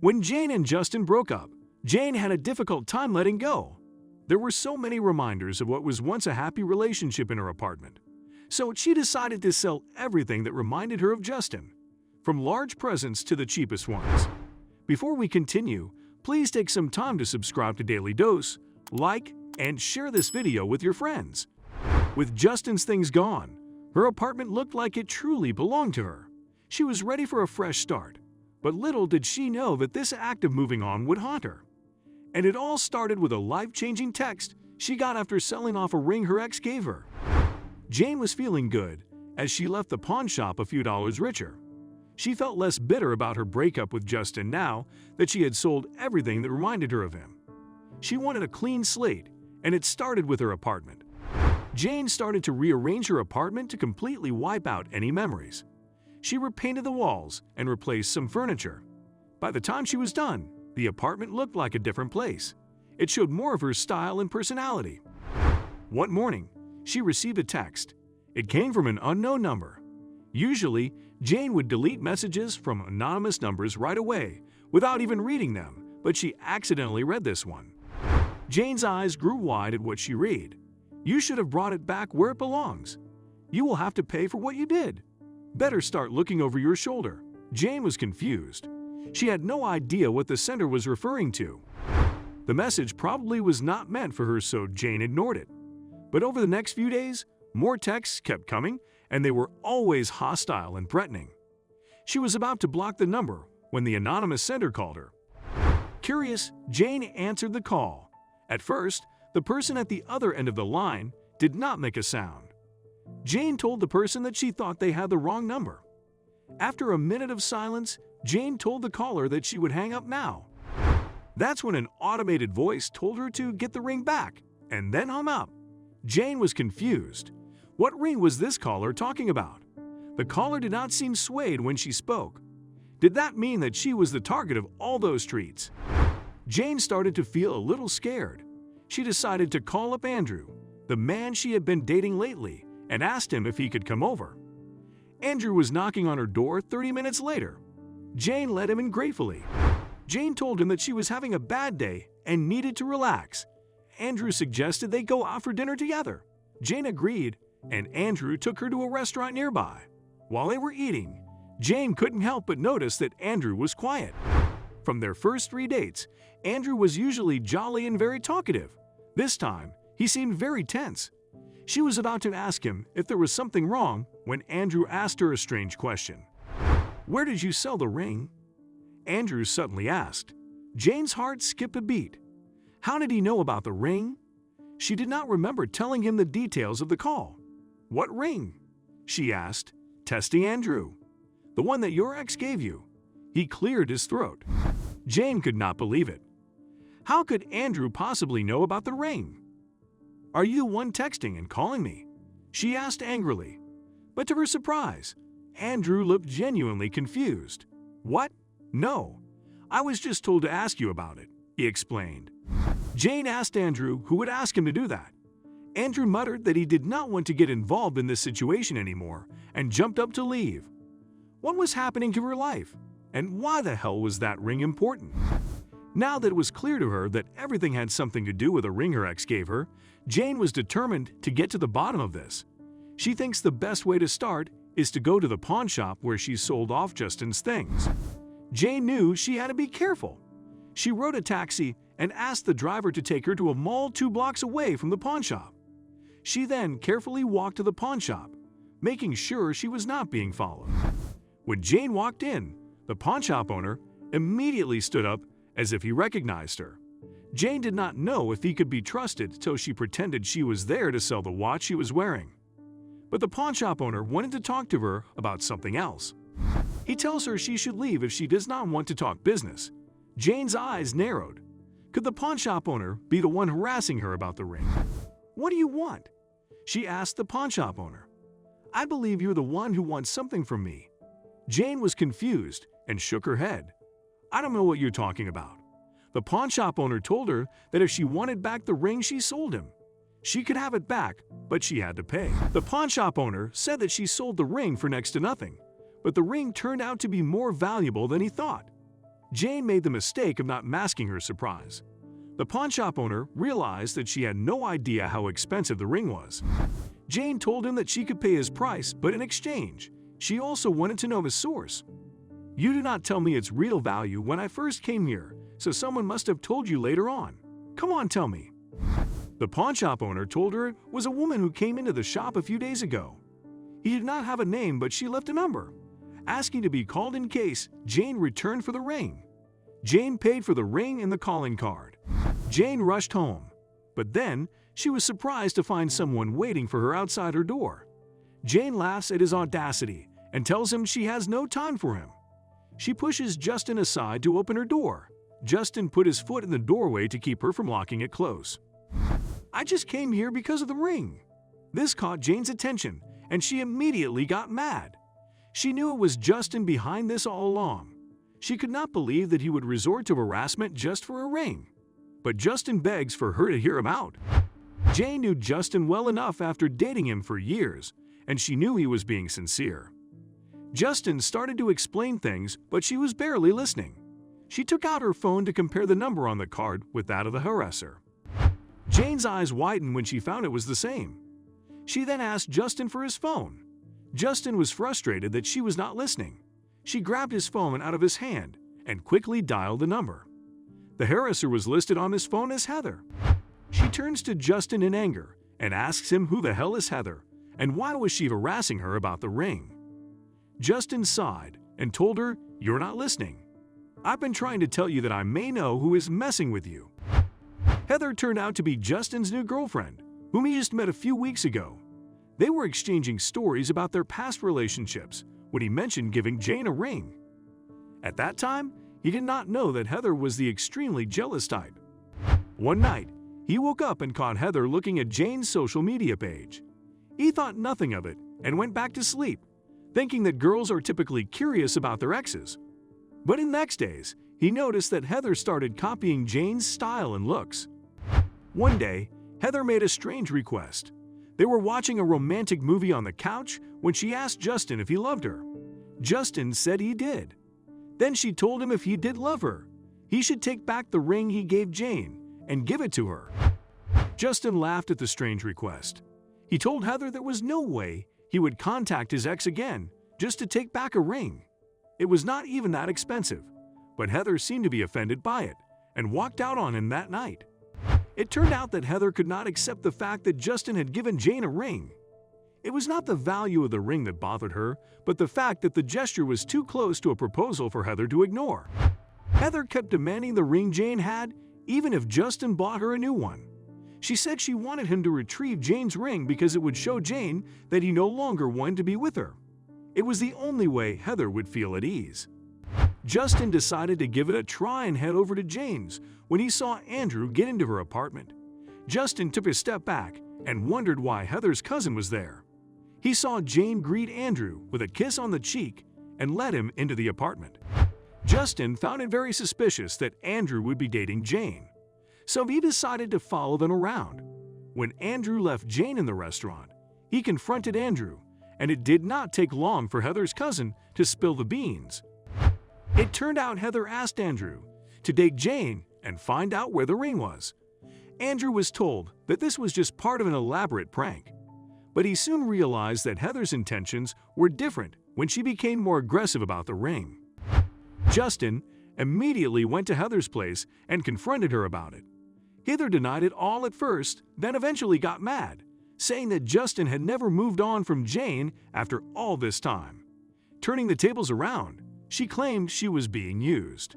When Jane and Justin broke up, Jane had a difficult time letting go. There were so many reminders of what was once a happy relationship in her apartment. So she decided to sell everything that reminded her of Justin, from large presents to the cheapest ones. Before we continue, please take some time to subscribe to Daily Dose, like, and share this video with your friends. With Justin's things gone, her apartment looked like it truly belonged to her. She was ready for a fresh start, but little did she know that this act of moving on would haunt her. And it all started with a life-changing text she got after selling off a ring her ex gave her. Jane was feeling good as she left the pawn shop a few dollars richer. She felt less bitter about her breakup with Justin now that she had sold everything that reminded her of him. She wanted a clean slate, and it started with her apartment. Jane started to rearrange her apartment to completely wipe out any memories. She repainted the walls and replaced some furniture. By the time she was done, the apartment looked like a different place. It showed more of her style and personality. One morning, she received a text. It came from an unknown number. Usually, Jane would delete messages from anonymous numbers right away without even reading them, but she accidentally read this one. Jane's eyes grew wide at what she read. "You should have brought it back where it belongs. You will have to pay for what you did. Better start looking over your shoulder." Jane was confused. She had no idea what the sender was referring to. The message probably was not meant for her, so Jane ignored it. But over the next few days, more texts kept coming, and they were always hostile and threatening. She was about to block the number when the anonymous sender called her. Curious, Jane answered the call. At first, the person at the other end of the line did not make a sound. Jane told the person that she thought they had the wrong number. After a minute of silence, Jane told the caller that she would hang up now. That's when an automated voice told her to get the ring back, and then hung up. Jane was confused. What ring was this caller talking about? The caller did not seem swayed when she spoke. Did that mean that she was the target of all those treats? Jane started to feel a little scared. She decided to call up Andrew, the man she had been dating lately, and asked him if he could come over. Andrew was knocking on her door 30 minutes later. Jane let him in gratefully. Jane told him that she was having a bad day and needed to relax. Andrew suggested they go out for dinner together. Jane agreed, and Andrew took her to a restaurant nearby. While they were eating, Jane couldn't help but notice that Andrew was quiet. From their first 3 dates, Andrew was usually jolly and very talkative. This time, he seemed very tense. She was about to ask him if there was something wrong when Andrew asked her a strange question. "Where did you sell the ring?" Andrew suddenly asked. Jane's heart skipped a beat. How did he know about the ring? She did not remember telling him the details of the call. "What ring?" she asked, testing Andrew. "The one that your ex gave you." He cleared his throat. Jane could not believe it. How could Andrew possibly know about the ring? "Are you the one texting and calling me?" she asked angrily. But to her surprise, Andrew looked genuinely confused. "What? No. I was just told to ask you about it," he explained. Jane asked Andrew who would ask him to do that. Andrew muttered that he did not want to get involved in this situation anymore and jumped up to leave. What was happening to her life? And why the hell was that ring important? Now that it was clear to her that everything had something to do with a ring her ex gave her, Jane was determined to get to the bottom of this. She thinks the best way to start is to go to the pawn shop where she sold off Justin's things. Jane knew she had to be careful. She rode a taxi and asked the driver to take her to a mall 2 blocks away from the pawn shop. She then carefully walked to the pawn shop, making sure she was not being followed. When Jane walked in, the pawn shop owner immediately stood up as if he recognized her. Jane did not know if he could be trusted, so she pretended she was there to sell the watch she was wearing. But the pawn shop owner wanted to talk to her about something else. He tells her she should leave if she does not want to talk business. Jane's eyes narrowed. Could the pawn shop owner be the one harassing her about the ring? "What do you want?" she asked the pawn shop owner. "I believe you're the one who wants something from me." Jane was confused and shook her head. "I don't know what you're talking about." The pawn shop owner told her that if she wanted back the ring she sold him, she could have it back, but she had to pay. The pawn shop owner said that she sold the ring for next to nothing, but the ring turned out to be more valuable than he thought. Jane made the mistake of not masking her surprise. The pawnshop owner realized that she had no idea how expensive the ring was. Jane told him that she could pay his price, but in exchange, she also wanted to know his source. "You did not tell me its real value when I first came here, so someone must have told you later on. Come on, tell me." The pawnshop owner told her it was a woman who came into the shop a few days ago. He did not have a name, but she left a number, asking to be called in case Jane returned for the ring. Jane paid for the ring and the calling card. Jane rushed home, but then she was surprised to find someone waiting for her outside her door. Jane laughs at his audacity and tells him she has no time for him. She pushes Justin aside to open her door. Justin put his foot in the doorway to keep her from locking it close. "I just came here because of the ring." This caught Jane's attention, and she immediately got mad. She knew it was Justin behind this all along. She could not believe that he would resort to harassment just for a ring. But Justin begs for her to hear him out. Jane knew Justin well enough after dating him for years, and she knew he was being sincere. Justin started to explain things, but she was barely listening. She took out her phone to compare the number on the card with that of the harasser. Jane's eyes widened when she found it was the same. She then asked Justin for his phone. Justin was frustrated that she was not listening. She grabbed his phone out of his hand and quickly dialed the number. The harasser was listed on his phone as Heather. She turns to Justin in anger and asks him who the hell is Heather and why was she harassing her about the ring. Justin sighed and told her, "You're not listening. I've been trying to tell you that I may know who is messing with you." Heather turned out to be Justin's new girlfriend, whom he just met a few weeks ago. They were exchanging stories about their past relationships when he mentioned giving Jane a ring. At that time, he did not know that Heather was the extremely jealous type. One night, he woke up and caught Heather looking at Jane's social media page. He thought nothing of it and went back to sleep, thinking that girls are typically curious about their exes. But in the next days, he noticed that Heather started copying Jane's style and looks. One day, Heather made a strange request. They were watching a romantic movie on the couch when she asked Justin if he loved her. Justin said he did. Then she told him if he did love her, he should take back the ring he gave Jane and give it to her. Justin laughed at the strange request. He told Heather there was no way he would contact his ex again just to take back a ring. It was not even that expensive, but Heather seemed to be offended by it and walked out on him that night. It turned out that Heather could not accept the fact that Justin had given Jane a ring. It was not the value of the ring that bothered her, but the fact that the gesture was too close to a proposal for Heather to ignore. Heather kept demanding the ring Jane had, even if Justin bought her a new one. She said she wanted him to retrieve Jane's ring because it would show Jane that he no longer wanted to be with her. It was the only way Heather would feel at ease. Justin decided to give it a try and head over to Jane's when he saw Andrew get into her apartment. Justin took a step back and wondered why Heather's cousin was there. He saw Jane greet Andrew with a kiss on the cheek and let him into the apartment. Justin found it very suspicious that Andrew would be dating Jane, so he decided to follow them around. When Andrew left Jane in the restaurant, he confronted Andrew, and it did not take long for Heather's cousin to spill the beans. It turned out Heather asked Andrew to date Jane and find out where the ring was. Andrew was told that this was just part of an elaborate prank, but he soon realized that Heather's intentions were different when she became more aggressive about the ring. Justin immediately went to Heather's place and confronted her about it. Heather denied it all at first, then eventually got mad, saying that Justin had never moved on from Jane after all this time. Turning the tables around, she claimed she was being used.